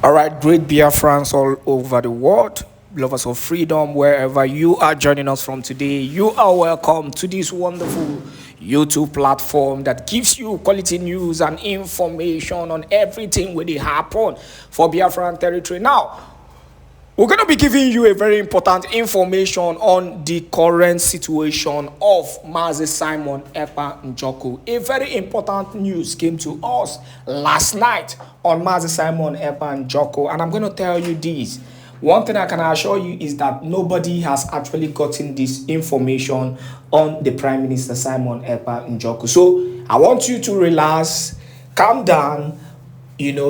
All right, great Biafrans all over the world, lovers of freedom, wherever you are joining us from today, you are welcome to this wonderful YouTube platform that gives you quality news and information on everything when it happen for Biafran territory. Now, we're going to be giving you a very important information on the current situation of Mazi Simon Èkpá Njoku. A very important news came to us last night on Mazi Simon Èkpá Njoku, and I'm going to tell you this. One thing I can assure you is that nobody has actually gotten this information on the Prime Minister Simon Èkpá Njoku. So I want you to relax, calm down,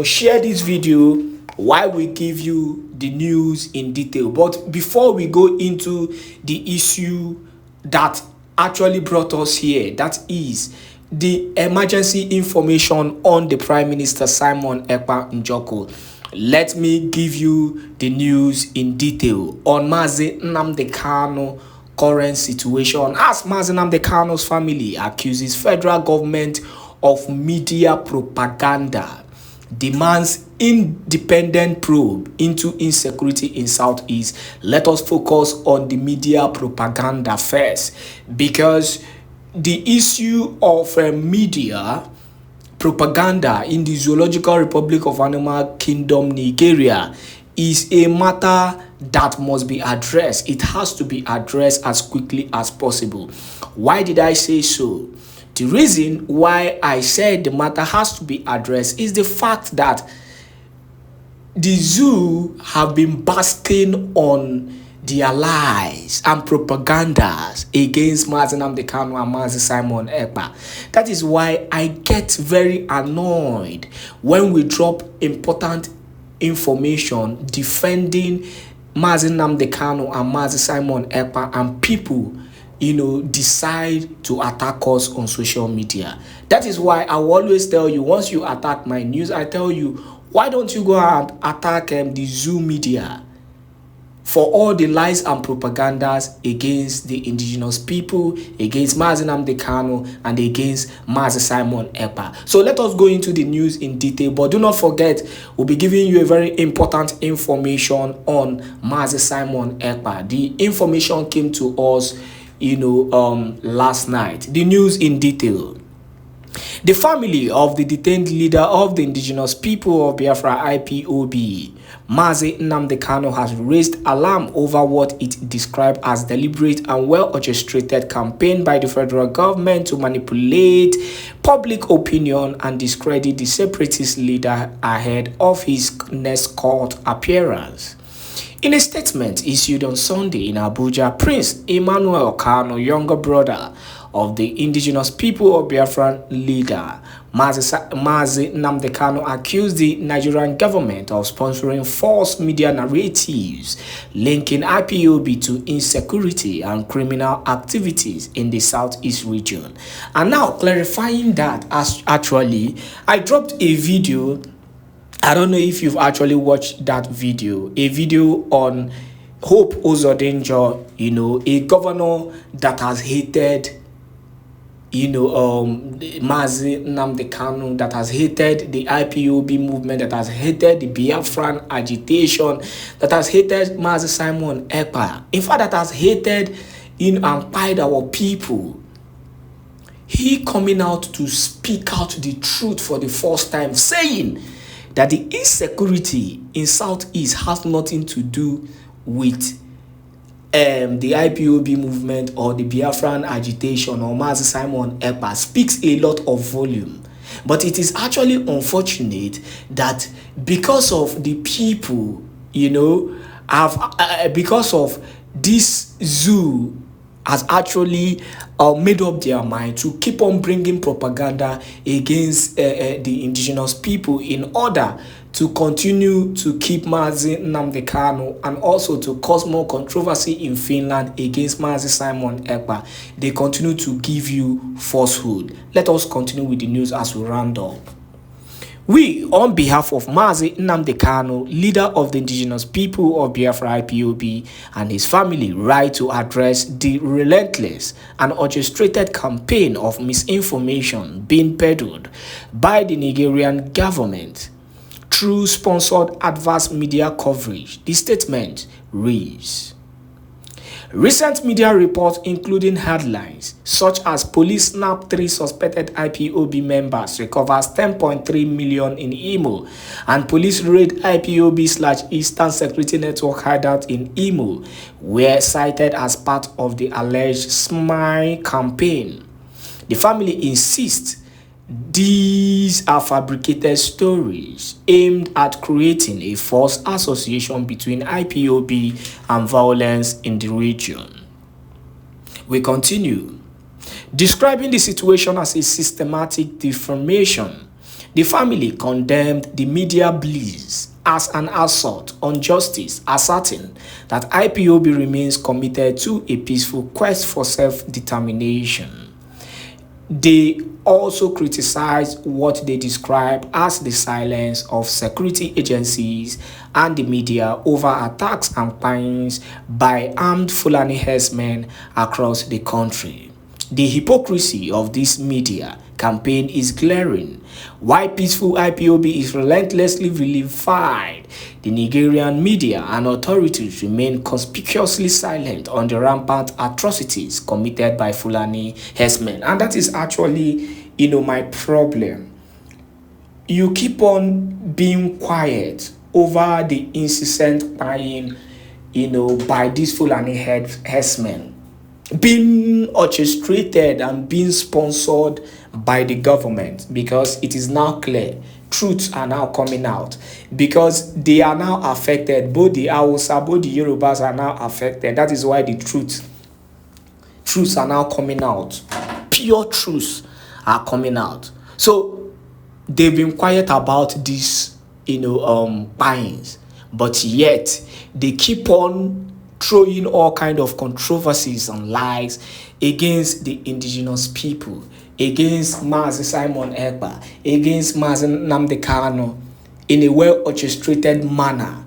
share this video while we give you the news in detail. But before we go into the issue that actually brought us here, that is the emergency information on the Prime Minister Simon Èkpá Njoku, let me give you the news in detail on Mazi Nnamdi Kanu current situation, as Mazi Nnamdi Kanu's family accuses federal government of media propaganda, demands independent probe into insecurity in Southeast. Let us focus on the media propaganda first, because the issue of media propaganda in the Zoological Republic of Animal Kingdom, Nigeria, is a matter that must be addressed. It has to be addressed as quickly as possible. Why did I say so? The reason why I said the matter has to be addressed is the fact that the zoo have been basking on their lies and propagandas against Mazi Nnamdi Kanu and Mazi Simon Èkpá. That is why I get very annoyed when we drop important information defending Mazi Nnamdi Kanu and Mazi Simon Èkpá, and people decide to attack us on social media. That is why I will always tell you, once you attack my news, I tell you, why don't you go and attack the zoo media for all the lies and propagandas against the indigenous people, against Mazi Nnamdi Kanu, and against Mazi Simon Èkpá. So let us go into the news in detail, but do not forget, we'll be giving you a very important information on Mazi Simon Èkpá. The information came to us last night. The news in detail. The family of the detained leader of the indigenous people of Biafra IPOB, Mazi Nnamdi Kanu, has raised alarm over what it described as deliberate and well-orchestrated campaign by the federal government to manipulate public opinion and discredit the separatist leader ahead of his next court appearance. In a statement issued on Sunday in Abuja, Prince Emmanuel Kanu, younger brother of the indigenous people of Biafran leader Mazi Nnamdi Kanu, accused the Nigerian government of sponsoring false media narratives linking IPOB to insecurity and criminal activities in the Southeast region. And now clarifying that, as actually I dropped a video. I don't know if you've actually watched that video, a video on Hope Uzodinjo, a governor that has hated, Mazi Nnamdi Kanu, that has hated the IPOB movement, that has hated the Biafran agitation, that has hated Mazi Simon Èkpá. In fact, that has hated and pied our people. He coming out to speak out the truth for the first time, saying that the insecurity in Southeast has nothing to do with the IPOB movement or the Biafran agitation or Mazi Simon Èkpá, speaks a lot of volume. But it is actually unfortunate that because of the people, because of this zoo has actually made up their mind to keep on bringing propaganda against the indigenous people in order to continue to keep Mazi Nnamdi Kanu and also to cause more controversy in Finland against Mazi Simon Èkpá. They continue to give you falsehood. Let us continue with the news as we round up. We, on behalf of Mazi Nnamdi Kanu, leader of the indigenous people of Biafra IPOB, and his family, write to address the relentless and orchestrated campaign of misinformation being peddled by the Nigerian government through sponsored adverse media coverage. The statement reads: recent media reports, including headlines such as police snap 3 suspected IPOB members, recovers 10.3 million in Imo, and police raid IPOB/Eastern Security Network hideout in Imo, were cited as part of the alleged SMILE campaign. The family insists these are fabricated stories aimed at creating a false association between IPOB and violence in the region. We continue. Describing the situation as a systematic defamation, the family condemned the media blitz as an assault on justice, asserting that IPOB remains committed to a peaceful quest for self-determination. They also criticized what they describe as the silence of security agencies and the media over attacks and killings by armed Fulani herdsmen across the country. The hypocrisy of this media campaign is glaring. Why peaceful IPOB is relentlessly vilified, the Nigerian media and authorities remain conspicuously silent on the rampant atrocities committed by Fulani herdsmen. And that is actually, my problem. You keep on being quiet over the incessant buying, by these Fulani herdsmen, being orchestrated and being sponsored by the government, because it is now clear truths are now coming out, because they are now affected. Both the Hausa, both the Yorubas are now affected. That is why the truths are now coming out. Pure truths are coming out. So they've been quiet about this, buyings, but yet they keep on throwing all kind of controversies and lies against the indigenous people, against Mazi Simon Èkpá, against Mazi Nnamdi Kanu, in a well-orchestrated manner,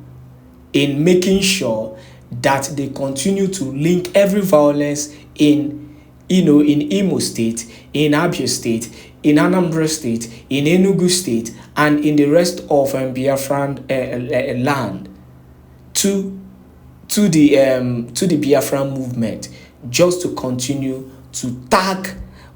in making sure that they continue to link every violence in Imo State, in Abia State, in Anambra State, in Enugu State, and in the rest of Biafraland land to the Biafran movement, just to continue to tag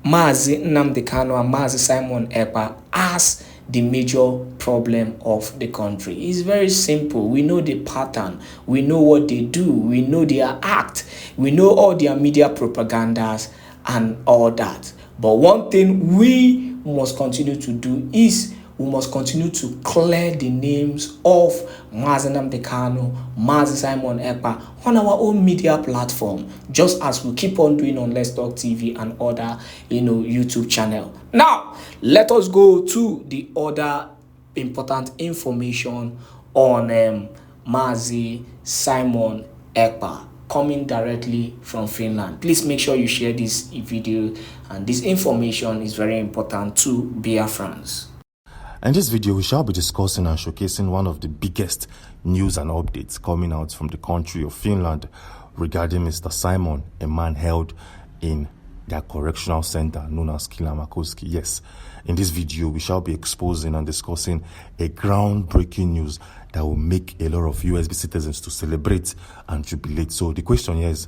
Mazi Nnamdi Kanu and Mazi Simon Èkpá as the major problem of the country. It's very simple. We know the pattern. We know what they do. We know their act. We know all their media propagandas and all that. But one thing we must continue to do is we must continue to clear the names of Mazi Nnamdi Kanu, Mazi Simon Èkpá on our own media platform, just as we keep on doing on Let's Talk TV and other, YouTube channel. Now, let us go to the other important information on Mazi Simon Èkpá, coming directly from Finland. Please make sure you share this video, and this information is very important to Biafrans. In this video, we shall be discussing and showcasing one of the biggest news and updates coming out from the country of Finland regarding Mr. Simon, a man held in their correctional center known as Kilamakoski. Yes, in this video, we shall be exposing and discussing a groundbreaking news that will make a lot of USB citizens to celebrate and jubilate. So the question here is,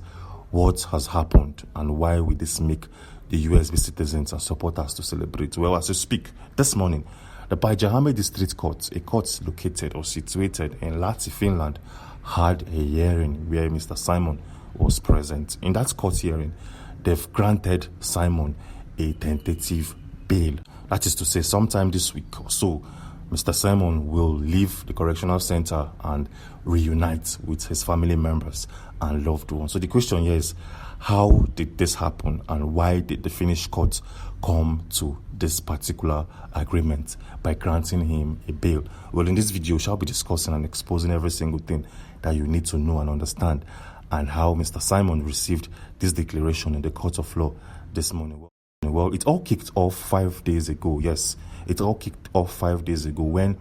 what has happened and why will this make the USB citizens and supporters to celebrate? Well, as we speak, this morning, the Päijät-Häme District Court, a court located or situated in Lahti, Finland, had a hearing where Mr. Simon was present. In that court hearing, they've granted Simon a tentative bail. That is to say, sometime this week or so, Mr. Simon will leave the correctional center and reunite with his family members and loved ones. So the question here is, how did this happen and why did the Finnish court come to this particular agreement by granting him a bail? Well, in this video, we shall be discussing and exposing every single thing that you need to know and understand, and how Mr. Simon received this declaration in the court of law this morning. Well, it all kicked off 5 days ago. Yes, it all kicked off 5 days ago when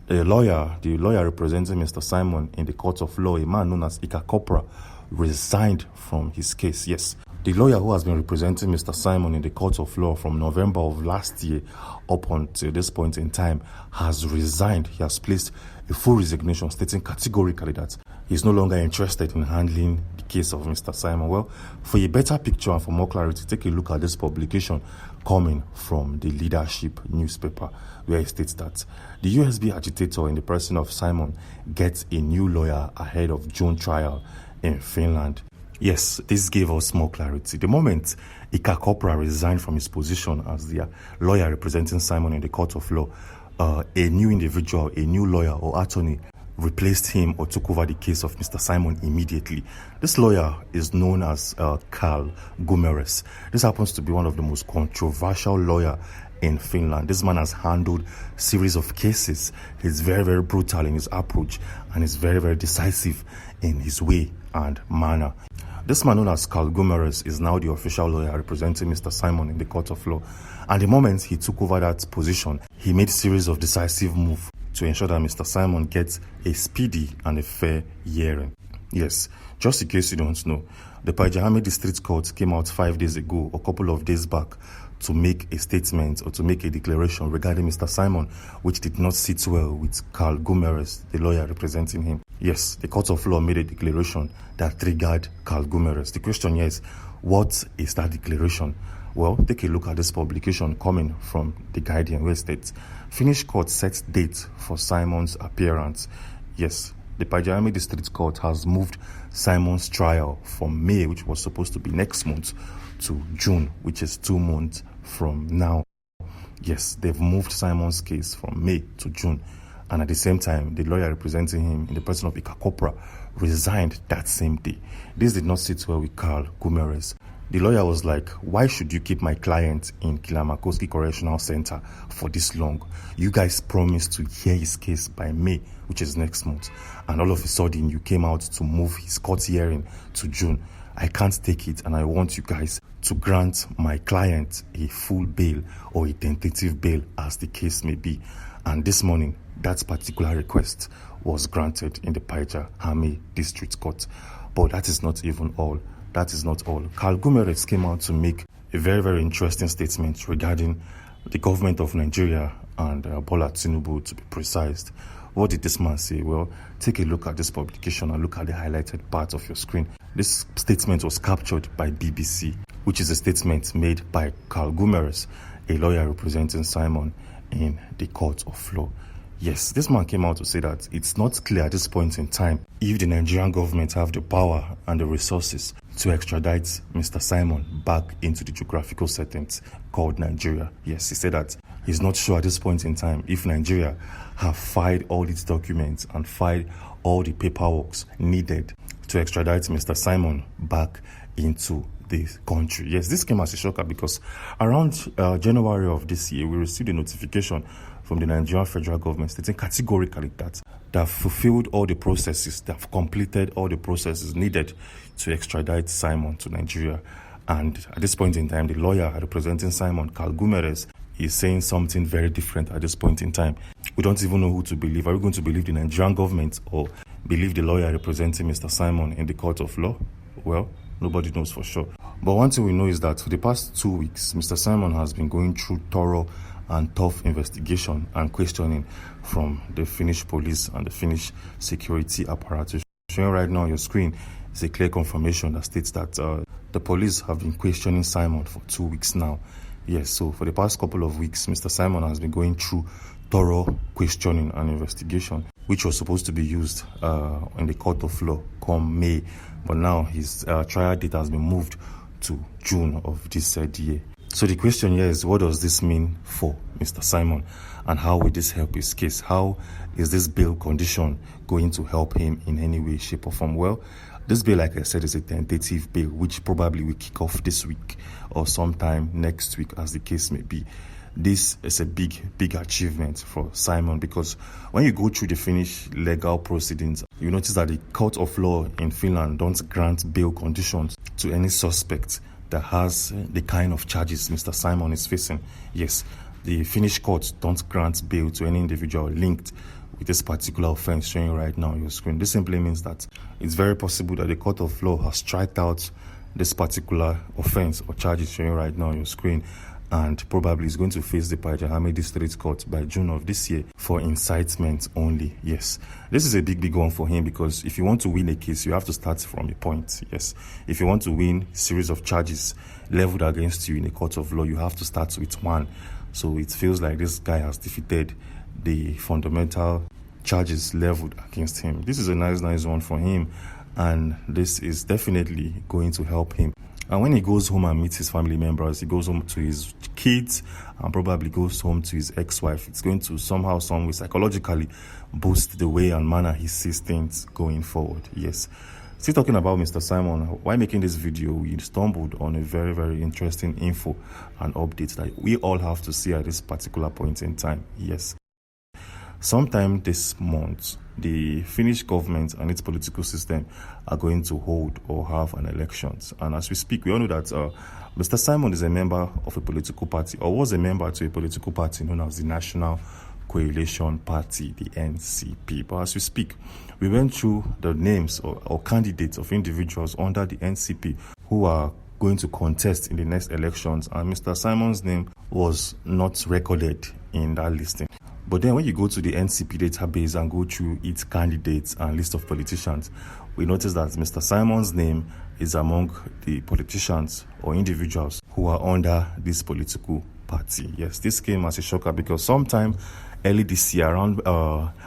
the lawyer representing Mr. Simon in the court of law, a man known as Èkpá, resigned from his case. Yes, the lawyer who has been representing Mr. Simon in the court of law from November of last year up until this point in time has resigned. He has placed a full resignation, stating categorically that he's no longer interested in handling the case of Mr. Simon. Well, for a better picture and for more clarity, take a look at this publication coming from the Leadership newspaper, where it states that the USB agitator in the person of Simon gets a new lawyer ahead of June trial in Finland. Yes, this gave us more clarity. The moment Èkpá resigned from his position as the lawyer representing Simon in the court of law, a new individual, a new lawyer or attorney replaced him or took over the case of Mr. Simon immediately. This lawyer is known as Karl Gumeres. This happens to be one of the most controversial lawyers in Finland. This man has handled a series of cases. He's very, very brutal in his approach and is very, very decisive in his way and manner. This man known as Karl Gumeres is now the official lawyer representing Mr. Simon in the court of law. And the moment he took over that position, he made a series of decisive moves to ensure that Mr. Simon gets a speedy and a fair hearing. Yes, just in case you don't know, the Pajahame District Court came out 5 days ago, a couple of days back, to make a statement or to make a declaration regarding Mr. Simon, which did not sit well with Karl Gumeres, the lawyer representing him. Yes, the court of law made a declaration that triggered Karl Gumeres. The question here is, what is that declaration? Well, take a look at this publication coming from The Guardian, where it states, Finnish court sets date for Simon's appearance. Yes, the Pajahame District Court has moved Simon's trial from May, which was supposed to be next month, to June, which is 2 months from now. Yes, they've moved Simon's case from May to June. And at the same time, the lawyer representing him in the person of Èkpá resigned that same day. This did not sit well with Karl Gumeres. The lawyer was like, why should you keep my client in Kilamakoski Correctional Center for this long? You guys promised to hear his case by May, which is next month. And all of a sudden, you came out to move his court hearing to June. I can't take it, and I want you guys to grant my client a full bail or a tentative bail, as the case may be. And this morning, that particular request was granted in the Pajahame District Court. But that is not even all. That is not all. Karl Gumeres came out to make a very, very interesting statement regarding the government of Nigeria and Bola Tinubu, to be precise. What did this man say? Well, take a look at this publication and look at the highlighted part of your screen. This statement was captured by BBC, which is a statement made by Karl Gumeres, a lawyer representing Simon in the court of law. Yes, this man came out to say that it's not clear at this point in time if the Nigerian government have the power and the resources to extradite Mr. Simon back into the geographical settings called Nigeria. Yes, he said that he's not sure at this point in time if Nigeria have filed all its documents and filed all the paperwork needed to extradite Mr. Simon back into the country. Yes, this came as a shocker because around January of this year, we received a notification from the Nigerian federal government stating categorically that they have fulfilled all the processes, they have completed all the processes needed to extradite Simon to Nigeria. And at this point in time, the lawyer representing Simon, Karl Gumeres, is saying something very different at this point in time. We don't even know who to believe. Are we going to believe the Nigerian government or believe the lawyer representing Mr. Simon in the court of law? Well, nobody knows for sure. But one thing we know is that for the past 2 weeks, Mr. Simon has been going through thorough and tough investigation and questioning from the Finnish police and the Finnish security apparatus. Showing right now on your screen is a clear confirmation that states that the police have been questioning Simon for 2 weeks now. Yes, so for the past couple of weeks, Mr. Simon has been going through thorough questioning and investigation, which was supposed to be used in the court of law come May. But now his trial date has been moved to June of this said year. So the question here is, what does this mean for Mr. Simon, and how will this help his case? How is this bail condition going to help him in any way, shape or form? Well, this bail, like I said, is a tentative bail, which probably will kick off this week or sometime next week, as the case may be. This is a big achievement for Simon, because when you go through the Finnish legal proceedings, you notice that the court of law in Finland don't grant bail conditions to any suspect that has the kind of charges Mr. Simon is facing. Yes, the Finnish courts don't grant bail to any individual linked with this particular offense showing right now on your screen. This simply means that it's very possible that the court of law has striked out this particular offense or charges showing right now on your screen, and probably is going to face the Pajahame District Court by June of this year for incitement only. Yes, this is a big one for him, because if you want to win a case, you have to start from a point. Yes, if you want to win a series of charges leveled against you in a court of law, you have to start with one. So it feels like this guy has defeated the fundamental charges leveled against him. This is a nice one for him, and this is definitely going to help him. And when he goes home and meets his family members, he goes home to his kids and probably goes home to his ex-wife, it's going to somehow, some way, psychologically boost the way and manner he sees things going forward. Yes. Still talking about Mr. Simon, while making this video, we stumbled on a very interesting info and update that we all have to see at this particular point in time. Yes. Sometime this month, the Finnish government and its political system are going to hold or have an elections. And as we speak, we all know that Mr. Simon is a member of a political party, or was a member to a political party known as the National Coalition Party, the NCP. But as we speak, we went through the names or candidates of individuals under the NCP who are going to contest in the next elections, and Mr. Simon's name was not recorded in that listing. But then when you go to the NCP database and go through its candidates and list of politicians, we notice that Mr. Simon's name is among the politicians or individuals who are under this political party. Yes, this came as a shocker, because sometime early this year, around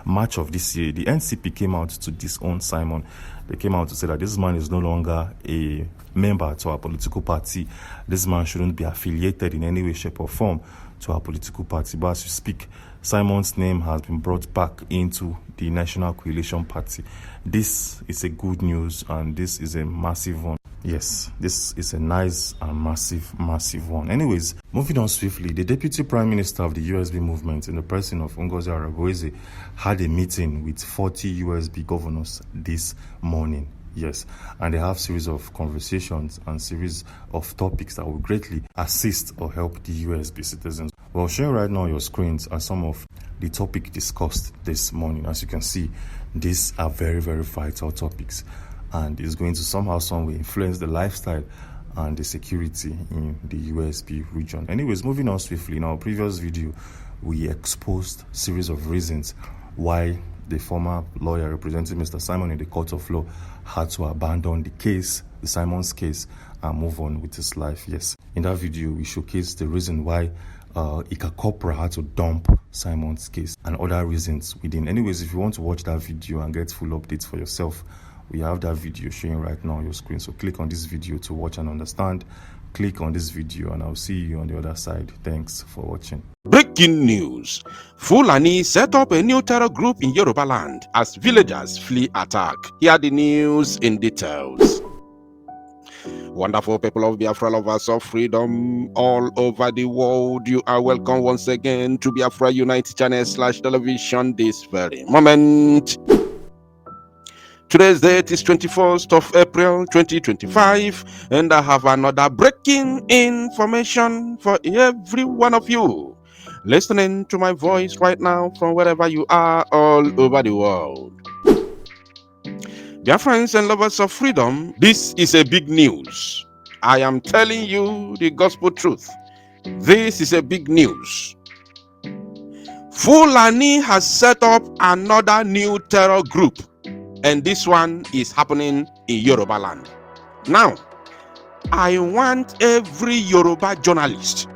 March of this year, the NCP came out to disown Simon. They came out to say that this man is no longer a member to our political party. This man shouldn't be affiliated in any way, shape or form to our political party. But as we speak, Simon's name has been brought back into the National Coalition Party. This is a good news, and this is a massive one. Yes, this is a nice and massive one. Anyways, moving on swiftly, the Deputy Prime Minister of the USB movement, in the person of Ngozi Aragweze, had a meeting with 40 USB governors this morning. Yes, and they have series of conversations and series of topics that will greatly assist or help the USB citizens. Well, share right now on your screens are some of the topic discussed this morning. As you can see, these are very vital topics, and it's going to somehow, some way influence the lifestyle and the security in the USB region. Anyways, moving on swiftly, in our previous video, we exposed series of reasons why the former lawyer representing Mr. Simon in the court of law had to abandon the case, the Simon's case, and move on with his life. Yes, in that video, we showcased the reason why Èkpá had to dump Simon's case and other reasons within. Anyways, if you want to watch that video and get full updates for yourself, we have that video showing right now on your screen. So click on this video to watch and understand. Click on this video and I'll see you on the other side. Thanks for watching. Breaking news. Fulani set up a new terror group in Yorubaland as villagers flee attack. Hear the news in details. Wonderful people of Biafra, lovers of freedom all over the world, you are welcome once again to Biafra Unite channel /television this very moment. Today's date is 21st of April 2025, and I have another breaking information for every one of you listening to my voice right now from wherever you are all over the world. Dear friends and lovers of freedom, this is a big news. I am telling you the gospel truth. This is a big news. Fulani has set up another new terror group, and this one is happening in Yorubaland. Now, I want every Yoruba journalist,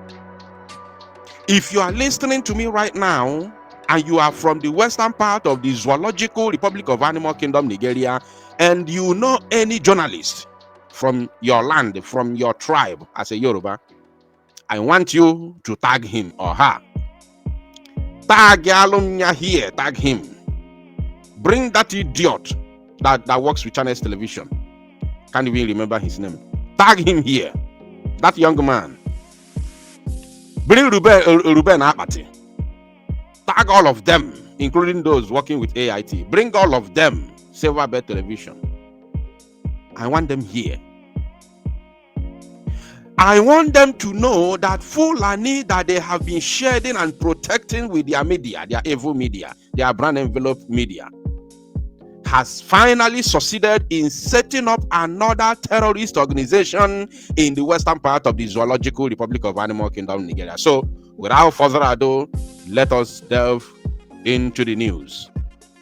if you are listening to me right now, and you are from the western part of the Zoological Republic of Animal Kingdom, Nigeria, and you know any journalist from your land, from your tribe as a Yoruba, I want you to tag him or her. Tag Alumnia here, tag him. Bring that idiot that works with Channels Television. Can't even remember his name. Tag him here. That young man. Bring Ruben Apati. Tag all of them, including those working with AIT. Bring all of them, Silverbird Television. I want them here. I want them to know that Fulani that they have been shedding and protecting with their media, their evil media, their brand envelope media, has finally succeeded in setting up another terrorist organization in the western part of the Zoological Republic of Animal Kingdom, Nigeria. So, without further ado, let us delve into the news.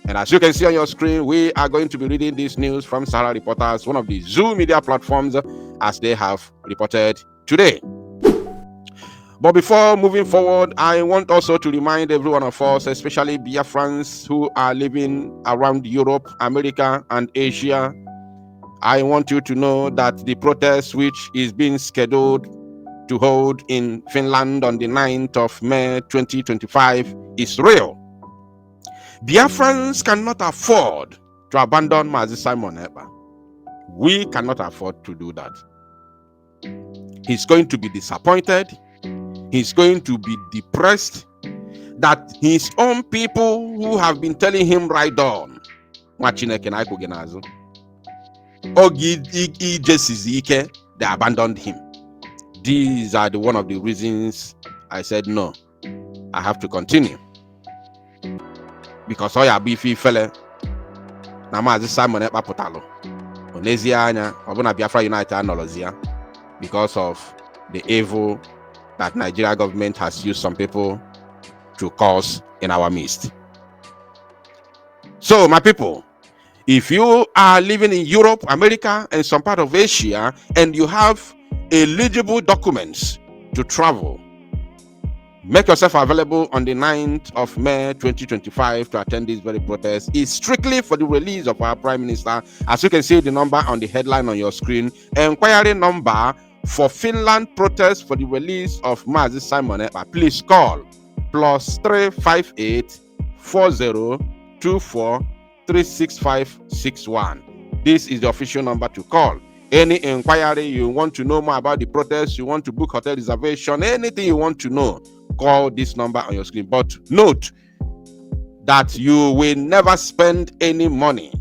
And as you can see on your screen, we are going to be reading this news from Sahara Reporters, one of the Zoo media platforms, as they have reported today. But before moving forward, I want also to remind every one of us, especially Biafrans who are living around Europe, America, and Asia, I want you to know that the protest which is being scheduled to hold in Finland on the 9th of May 2025 is real. Biafrans cannot afford to abandon Mazi Simon Èkpá. We cannot afford to do that. He's going to be disappointed. He's going to be depressed that his own people who have been telling him right on, they abandoned him. These are one of the reasons I said no, I have to continue. Because oya bifi fele na Mazi Simon Èkpá pụtalụ onezia anya ọbụna Biafra United anọlọzia because of the evil that Nigeria government has used some people to cause in our midst. So my people, if you are living in Europe, America, and some part of Asia, and you have eligible documents to travel, make yourself available on the 9th of May 2025 to attend this very protest. It's strictly for the release of our Prime Minister. As you can see the number on the headline on your screen, inquiry number for Finland protest for the release of Mazi Simon Èkpá. Please call +358 4024 36561. This is the official number to call. Any inquiry you want to know more about the protest, you want to book hotel reservation, anything you want to know, call this number on your screen. But note that you will never spend any money.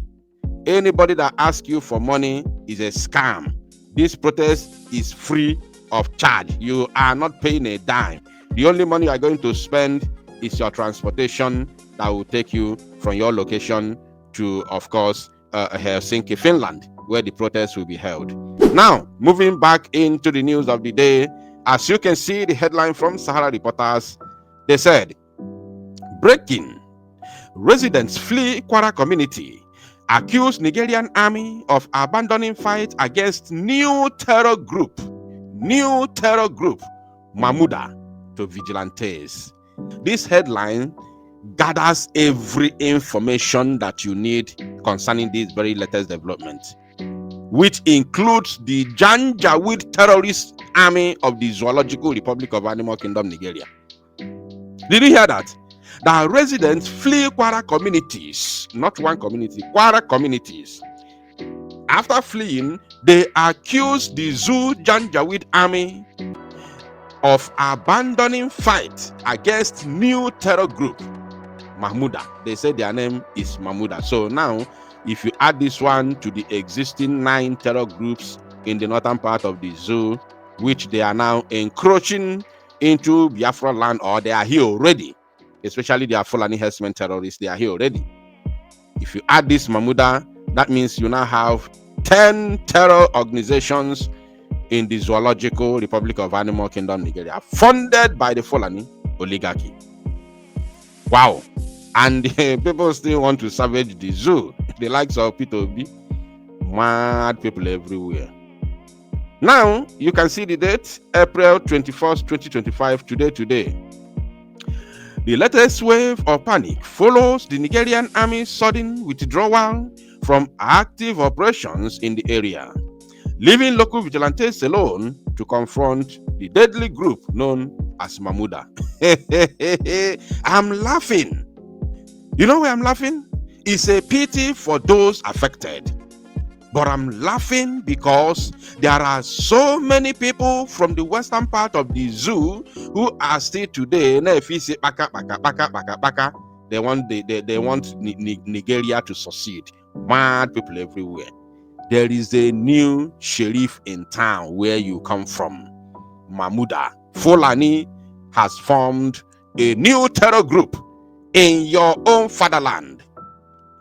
Anybody that asks you for money is a scam. This protest is free of charge. You are not paying a dime. The only money you are going to spend is your transportation that will take you from your location to, of course, Helsinki, Finland, where the protest will be held. Now, moving back into the news of the day, as you can see the headline from Sahara Reporters, they said, breaking, residents flee Kwara community, accuse Nigerian army of abandoning fight against new terror group, Mahmuda, to vigilantes. This headline gathers every information that you need concerning this very latest development, which includes the Janjaweed terrorist army of the Zoological Republic of Animal Kingdom, Nigeria. Did you hear that? The residents flee Kwara communities, not one community, Kwara communities. After fleeing, they accuse the Zoo Janjaweed army of abandoning fight against new terror group, Mahmuda. They say their name is Mahmuda. So now, if you add this one to the existing 9 terror groups in the northern part of the zoo, which they are now encroaching into Biafraland, or they are here already, especially their Fulani herdsmen terrorists, they are here already. If you add this Mahmuda, that means you now have 10 terror organizations in the Zoological Republic of Animal Kingdom, Nigeria, funded by the Fulani oligarchy. Wow. And people still want to savage the zoo. The likes of P2B. Mad people everywhere. Now, you can see the date, April 21st, 2025, today. The latest wave of panic follows the Nigerian army's sudden withdrawal from active operations in the area, leaving local vigilantes alone to confront the deadly group known as Mahmuda. I'm laughing. You know why I'm laughing? It's a pity for those affected. But I'm laughing because there are so many people from the western part of the zoo who are still today. They want Nigeria to succeed. Mad people everywhere. There is a new sheriff in town where you come from. Mahmuda. Fulani has formed a new terror group in your own fatherland.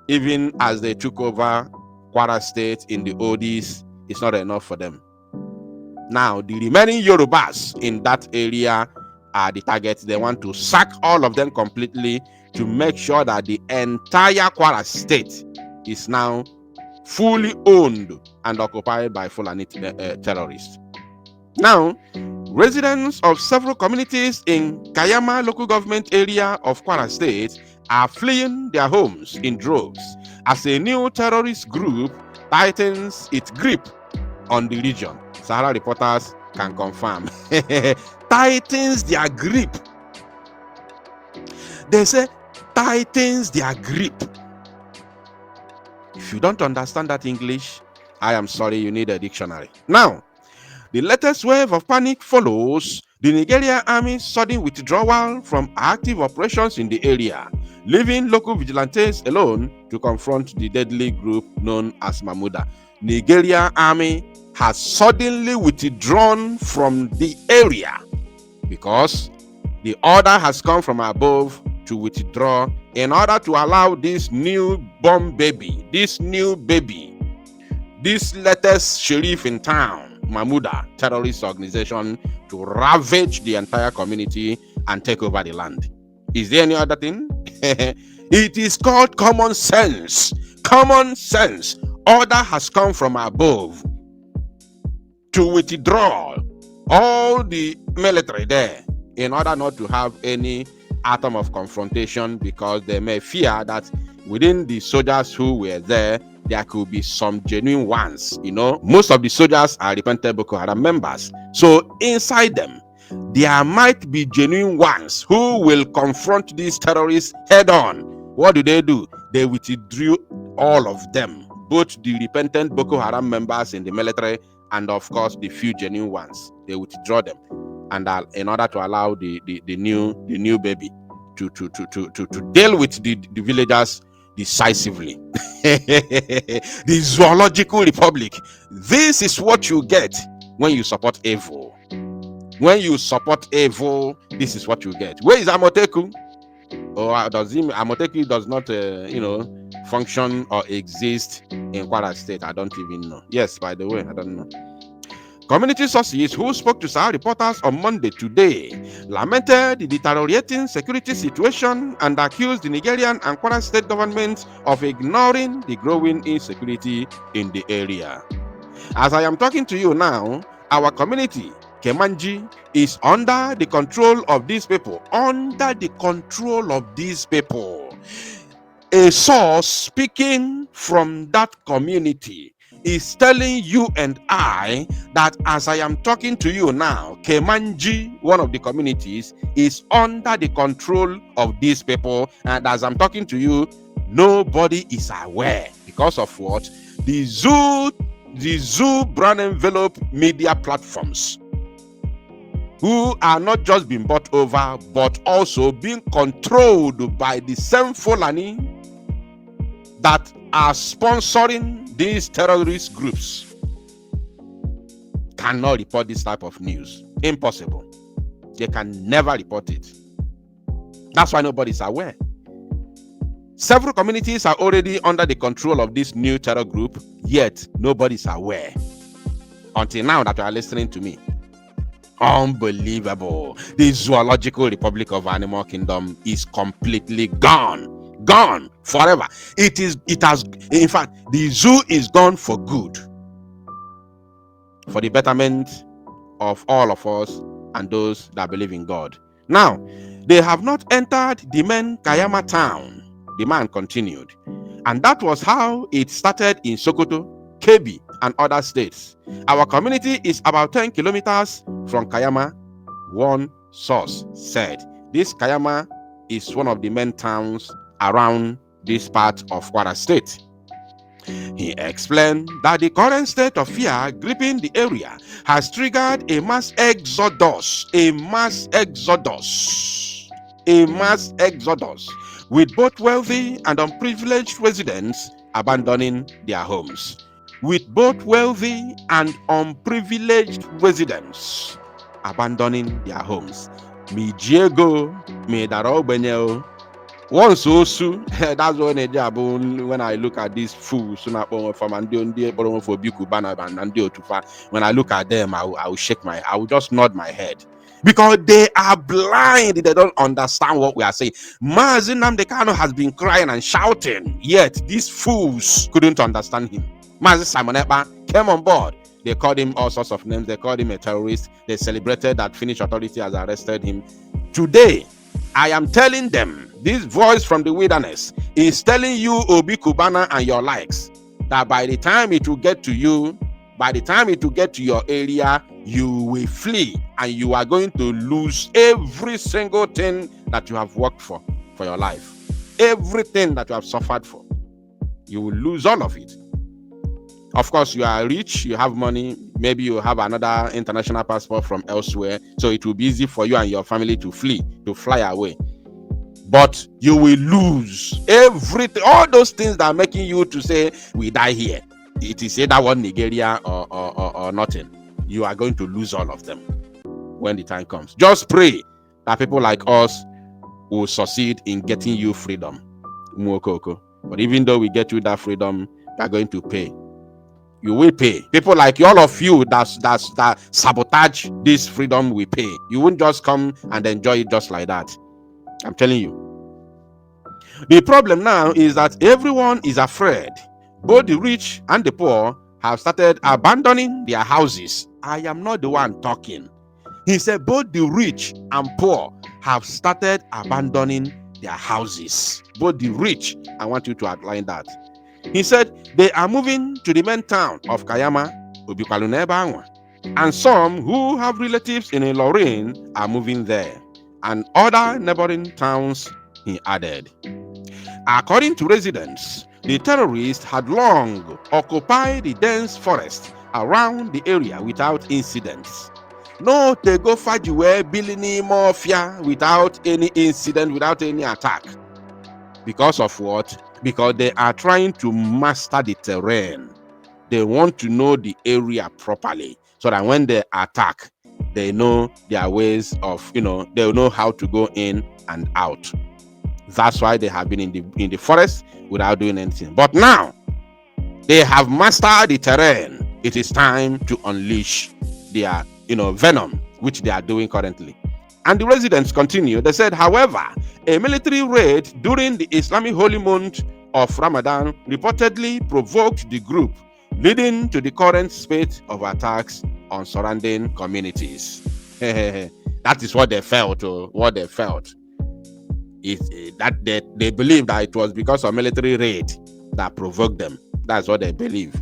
Even as they took over Kwara State in the oldies, it's not enough for them. Now, the remaining Yorubas in that area are the targets. They want to sack all of them completely to make sure that the entire Kwara State is now fully owned and occupied by Fulani terrorists. Now, residents of several communities in Kayama local government area of Kwara State are fleeing their homes in droves as a new terrorist group tightens its grip on the region. Sahara reporters can confirm. Tightens their grip. They say tightens their grip. If you don't understand that English, I am sorry, you need a dictionary. Now, the latest wave of panic follows the Nigerian Army's sudden withdrawal from active operations in the area, leaving local vigilantes alone to confront the deadly group known as Mahmuda. Nigerian Army has suddenly withdrawn from the area because the order has come from above to withdraw in order to allow this newborn baby, this latest sheriff in town, Mahmuda terrorist organization, to ravage the entire community and take over the land. Is there any other thing? It is called common sense. Common sense. Order has come from above to withdraw all the military there in order not to have any atom of confrontation, because they may fear that within the soldiers who were there could be some genuine ones. You know, most of the soldiers are repentant Boko Haram members. So inside them, there might be genuine ones who will confront these terrorists head on. What do? They withdrew all of them, both the repentant Boko Haram members in the military and of course the few genuine ones. They withdraw them, and in order to allow the new baby to deal with the villagers decisively. The zoological republic. This is what you get when you support evil. When you support evil, this is what you get. Where is Amoteku? Or Amoteku does not function or exist in Kwara State? I don't even know. Yes, by the way, I don't know. Community sources who spoke to Sahara reporters on Monday today lamented the deteriorating security situation and accused the Nigerian and Kwara State governments of ignoring the growing insecurity in the area. As I am talking to you now, our community, Kemanji, is under the control of these people. Under the control of these people. A source speaking from that community is telling you and I that as I am talking to you now, Kemanji, one of the communities, is under the control of these people. And as I'm talking to you, nobody is aware. Because of what? The zoo brand envelope media platforms, who are not just being bought over, but also being controlled by the same Fulani that are sponsoring these terrorist groups, cannot report this type of news. Impossible. They can never report it. That's why nobody's aware. Several communities are already under the control of this new terror group, yet nobody's aware. Until now that you are listening to me. Unbelievable. The zoological republic of Animal Kingdom is completely gone. Gone forever. In fact, the zoo is gone for good, for the betterment of all of us and those that believe in God. Now, they have not entered the main Kayama town, the man continued, and that was how it started in Sokoto, Kebbi, and other states. Our community is about 10 kilometers from Kayama, one source said. This Kayama is one of the main towns around this part of Kwara State. He explained that the current state of fear gripping the area has triggered a mass exodus, with both wealthy and unprivileged residents abandoning their homes. With both wealthy and unprivileged residents abandoning their homes. Me Diego, me Darobanyel. Once also, that's when I look at these fools, when I look at them, I will I will just nod my head. Because they are blind, they don't understand what we are saying. Mazi Nnamdi Kanu has been crying and shouting, yet these fools couldn't understand him. Mazi Simon Èkpá came on board. They called him all sorts of names. They called him a terrorist. They celebrated that Finnish authority has arrested him. Today, I am telling them, this voice from the wilderness is telling you, Obi Kubana and your likes, that by the time it will get to you, by the time it will get to your area, you will flee and you are going to lose every single thing that you have worked for your life. Everything that you have suffered for. You will lose all of it. Of course, you are rich, you have money, maybe you have another international passport from elsewhere, so it will be easy for you and your family to flee, to fly away. But you will lose everything, all those things that are making you to say, we die here. It is either one Nigeria or nothing. You are going to lose all of them when the time comes. Just pray that people like us will succeed in getting you freedom. But even though we get you that freedom, you are going to pay. You will pay. People like all of you that sabotage this freedom will pay. You won't just come and enjoy it just like that. I'm telling you. The problem now is that everyone is afraid. Both the rich and the poor have started abandoning their houses. I am not the one talking. He said both the rich and poor have started abandoning their houses. Both the rich, I want you to outline that. He said they are moving to the main town of Kayama, Obikwaluneba, and some who have relatives in Ilorin are moving there, and other neighboring towns, he added. According to residents, the terrorists had long occupied the dense forest around the area without incidents. No, they go fajiwe bilini mafia without any incident, without any attack. Because of what? Because they are trying to master the terrain. They want to know the area properly, so that when they attack, they know their ways of, they'll know how to go in and out. That's why they have been in the forest without doing anything. But now, they have mastered the terrain. It is time to unleash their, venom, which they are doing currently. And the residents continue. They said, however, a military raid during the Islamic holy month of Ramadan reportedly provoked the group, leading to the current spate of attacks on surrounding communities. That is what they felt. That they believe that it was because of military raid that provoked them. That's what they believe.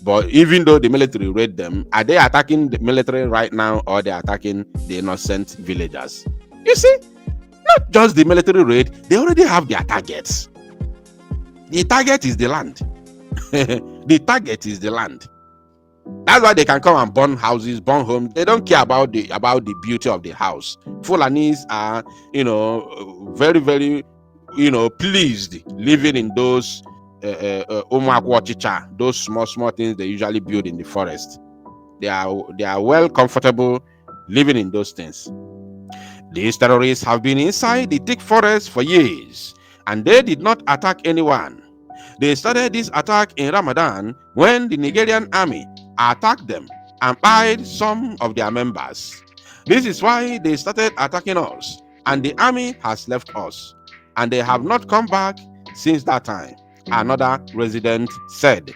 But even though the military raid them, are they attacking the military right now, or they are attacking the innocent villagers? You see, not just the military raid, they already have their targets. The target is the land. The target is the land. That's why they can come and burn houses, burn homes. They don't care about the beauty of the house. Fulanis are, very, very, pleased living in those those small things they usually build in the forest. They are well comfortable living in those things. These terrorists have been inside the thick forest for years, and they did not attack anyone. They started this attack in Ramadan when the Nigerian army attacked them and killed some of their members. This is why they started attacking us, and the army has left us, and they have not come back since that time, another resident said.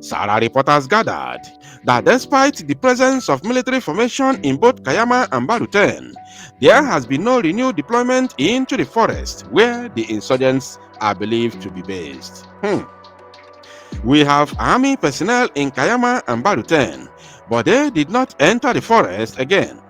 Sarah reporters gathered that despite the presence of military formation in both Kayama and Baruten, there has been no renewed deployment into the forest where the insurgents are believed to be based. We have army personnel in Kayama and Baruten, but they did not enter the forest again.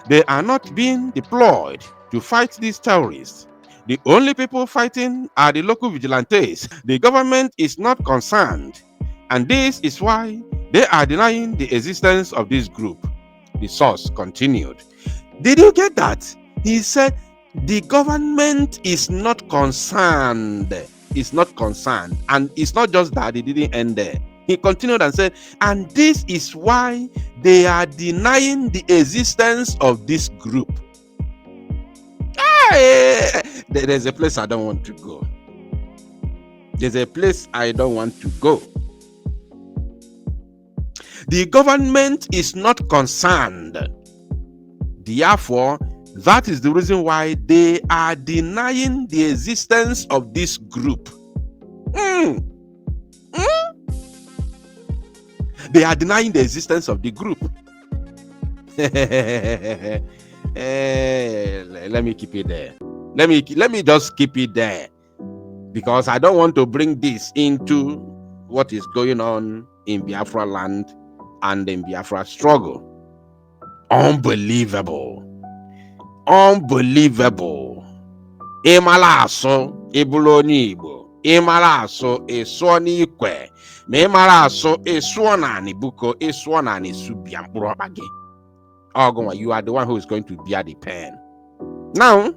They are not being deployed to fight these terrorists. The only people fighting are the local vigilantes. The government is not concerned, and this is why they are denying the existence of this group. The source continued. Did you get that? He said the government is not concerned. It's not concerned. And it's not just that, it didn't end there. He continued and said, and this is why they are denying the existence of this group. There's a place I don't want to go. There's a place I don't want to go. The government is not concerned. Therefore, that is the reason why they are denying the existence of this group. They are denying the existence of the group. Let me keep it there. Let me just keep it there, because I don't want to bring this into what is going on in Biafraland and in Biafra struggle. Unbelievable. Ịmara asụ ịbụrụ onye Igbo, ịmara asụ ịsụọ n'ikwe, ma ịmara asụ ịsụọ n'anị buko, ịsụọ n'anị subia mkpụrụ ọkpa gị. You are the one who is going to bear the pen. Now,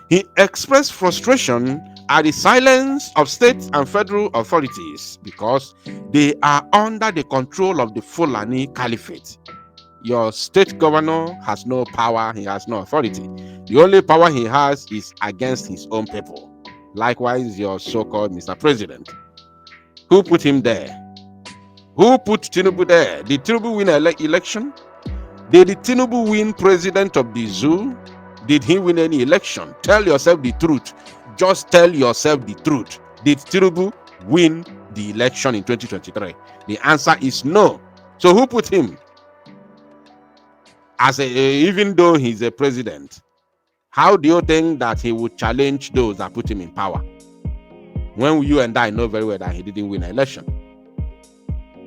he expressed frustration at the silence of state and federal authorities because they are under the control of the Fulani Caliphate. Your state governor has no power, he has no authority. The only power he has is against his own people. Likewise, your so-called Mr. President. Who put him there? Who put Tinubu there? Did Tinubu win an election? Did Tinubu win president of the zoo? Did he win any election? Tell yourself the truth. Just tell yourself the truth. Did Tinubu win the election in 2023? The answer is no. So who put him? Even though he's a president, how do you think that he would challenge those that put him in power? When you and I know very well that he didn't win an election.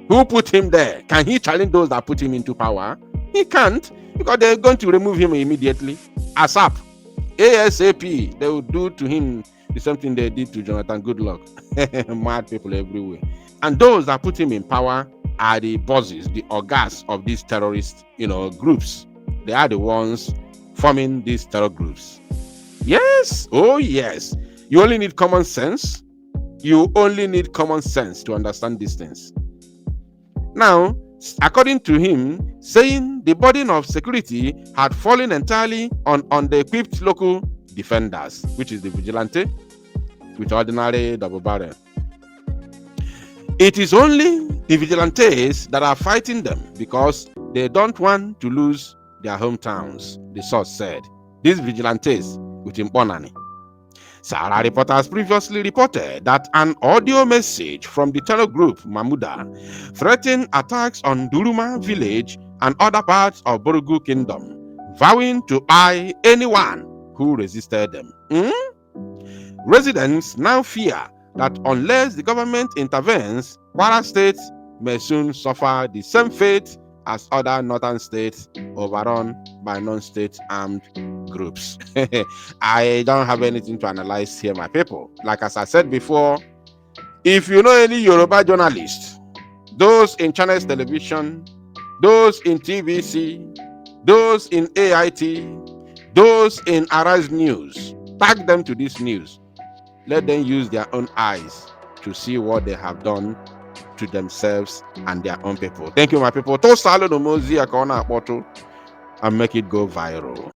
Who put him there? Can he challenge those that put him into power? He can't, because they're going to remove him immediately. ASAP. ASAP. They will do to him the same thing they did to Jonathan Goodluck. Mad people everywhere. And those that put him in power are the bosses, the orgas of these terrorist, groups. They are the ones forming these terror groups. Yes. Oh, yes. You only need common sense. You only need common sense to understand these things. Now, according to him, saying the burden of security had fallen entirely on the equipped local defenders, which is the vigilante with ordinary double barrel. It is only the vigilantes that are fighting them because they don't want to lose their hometowns, the source said. These vigilantes with Mbonani. Sahara reporters previously reported that an audio message from the terror group Mamuda threatened attacks on Duruma village and other parts of Borugu kingdom, vowing to eye anyone who resisted them. Residents now fear that unless the government intervenes, Kwara State may soon suffer the same fate as other northern states overrun by non-state armed groups. I don't have anything to analyze here, my people. Like as I said before, if you know any Yoruba journalists, those in Channels Television, those in TVC, those in AIT, those in Arise News, tag them to this news. Let them use their own eyes to see what they have done to themselves and their own people. Thank you, my people. To salo no mozi akona apoto and make it go viral.